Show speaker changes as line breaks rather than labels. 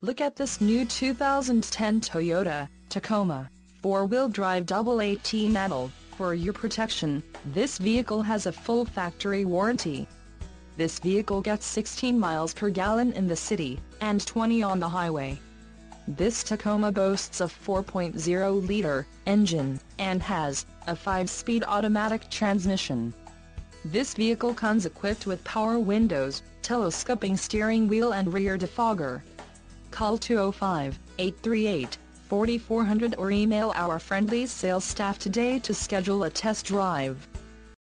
Look at this new 2010 Toyota Tacoma 4-wheel drive AAT Natl. For your protection, this vehicle has a full factory warranty. This vehicle gets 16 miles per gallon in the city, and 20 on the highway. This Tacoma boasts a 4.0-liter engine, and has a 5-speed automatic transmission. This vehicle comes equipped with power windows, telescoping steering wheel and rear defogger. Call 205-838-4400 or email our friendly sales staff today to schedule a test drive.